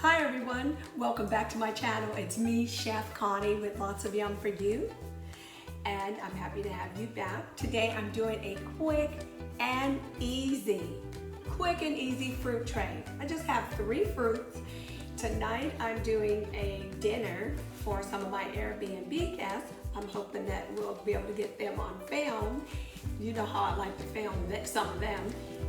Hi everyone, welcome back to my channel. It's me, Chef Connie, with lots of yum for you. And I'm happy to have you back. Today I'm doing a quick and easy fruit tray. I just have 3 fruits. Tonight I'm doing a dinner for some of my Airbnb guests. I'm hoping that we'll be able to get them on film. You know how I like to film some of them.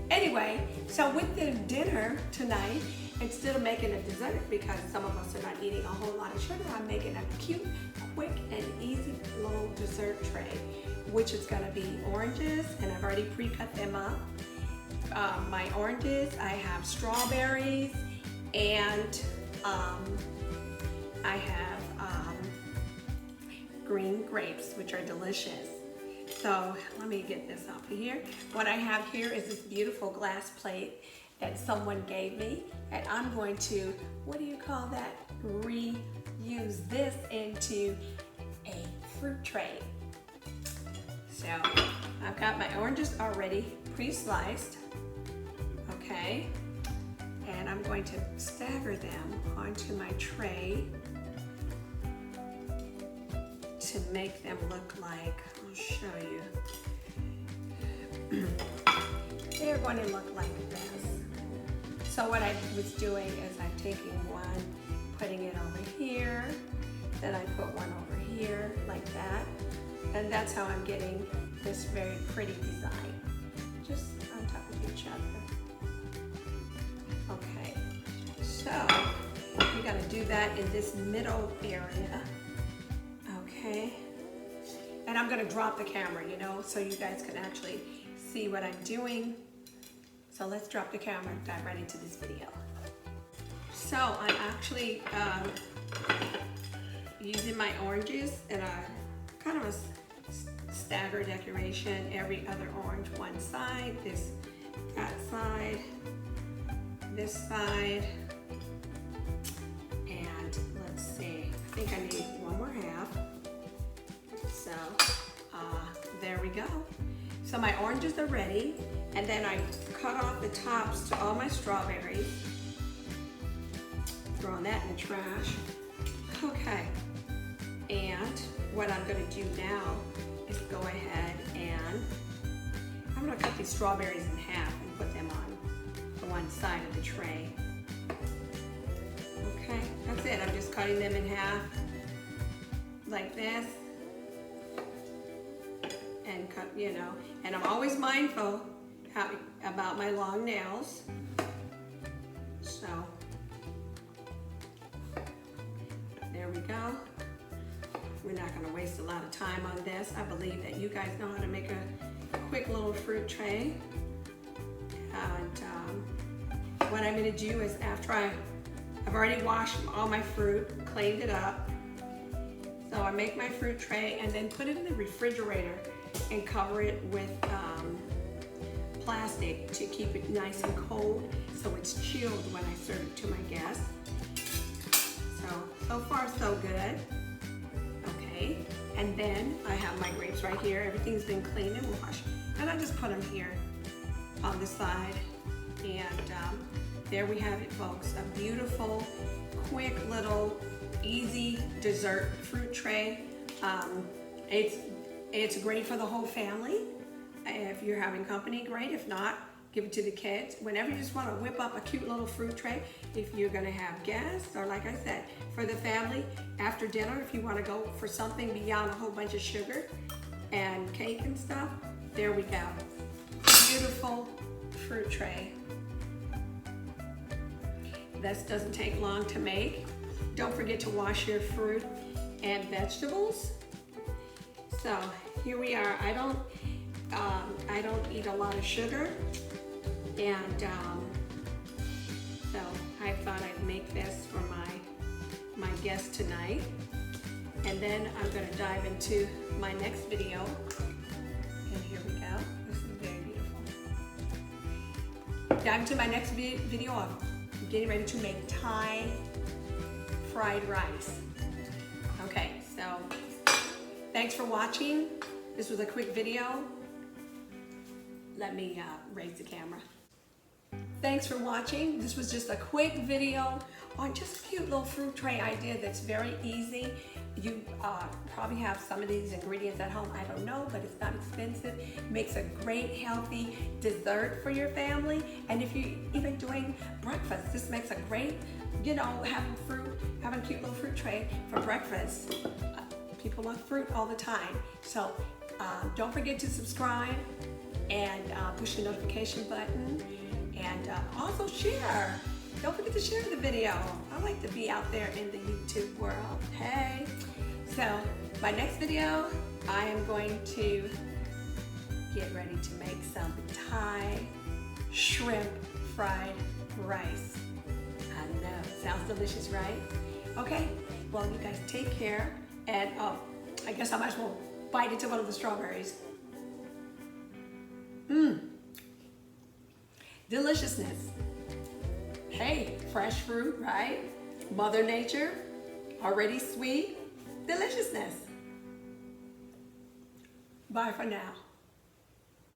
Anyway, so with the dinner tonight, instead of making a dessert, because some of us are not eating a whole lot of sugar, I'm making a cute, quick, and easy little dessert tray, which is gonna be oranges, and I've already pre-cut them up. My oranges, I have strawberries, and I have green grapes, which are delicious. So let me get this up here. What I have here is this beautiful glass plate that someone gave me, and I'm going to, what do you call that? Reuse this into a fruit tray. So I've got my oranges already pre-sliced, okay? And I'm going to stagger them onto my tray to make them look like, I'll show you. They're going to look like this. So what I was doing is I'm taking one, putting it over here, then I put one over here like that, and that's how I'm getting this very pretty design, just on top of each other. Okay, so we're gonna do that in this middle area, okay? And I'm gonna drop the camera, you know, so you guys can actually see what I'm doing. So let's drop the camera and dive right into this video. So I'm actually using my oranges in a kind of a stagger decoration. Every other orange one side, that side, this side, and let's see, I think I need one more half. So there we go. So my oranges are ready, and then I cut off the tops to all my strawberries. Throwing that in the trash. Okay, and what I'm gonna do now is go ahead and I'm gonna cut these strawberries in half and put them on the one side of the tray. Okay, that's it. I'm just cutting them in half like this. And cut, you know, and I'm always mindful about my long nails. So there we go. We're not going to waste a lot of time on this. I believe that you guys know how to make a quick little fruit tray. And what I'm going to do is, after I've already washed all my fruit, cleaned it up. So I make my fruit tray and then put it in the refrigerator and cover it with plastic to keep it nice and cold, so it's chilled when I serve it to my guests. So far so good. Okay, and then I have my grapes right here. Everything's been cleaned and washed, and I just put them here on the side. And there we have it, folks. A beautiful, quick little, easy dessert fruit tray. It's great for the whole family. If you're having company, great. If not, give it to the kids. Whenever you just want to whip up a cute little fruit tray, if you're going to have guests, or like I said, for the family, after dinner, if you want to go for something beyond a whole bunch of sugar and cake and stuff, there we go. Beautiful fruit tray. This doesn't take long to make. Don't forget to wash your fruit and vegetables. So here we are. I don't eat a lot of sugar, and so I thought I'd make this for my guests tonight. And then I'm going to dive into my next video. And here we go. This is very beautiful. Dive into my next video of getting ready to make Thai fried rice. Okay, so thanks for watching. This was a quick video. Let me raise the camera. thanks for watching. This was just a quick video on just a cute little fruit tray idea that's very easy. You probably have some of these ingredients at home, I don't know, but it's not expensive. Makes a great healthy dessert for your family. And if you're even doing breakfast, this makes a great, you know, having a cute little fruit tray for breakfast. People love fruit all the time. So don't forget to subscribe and push the notification button, and also share. Don't forget to share the video. I like to be out there in the YouTube world. Hey, so my next video, I am going to get ready to make some Thai shrimp fried rice. I know, sounds delicious, right? Okay, well, you guys take care, and I guess I might as well bite into one of the strawberries. Deliciousness. Hey, fresh fruit, right? Mother Nature, already sweet. Deliciousness. Bye for now.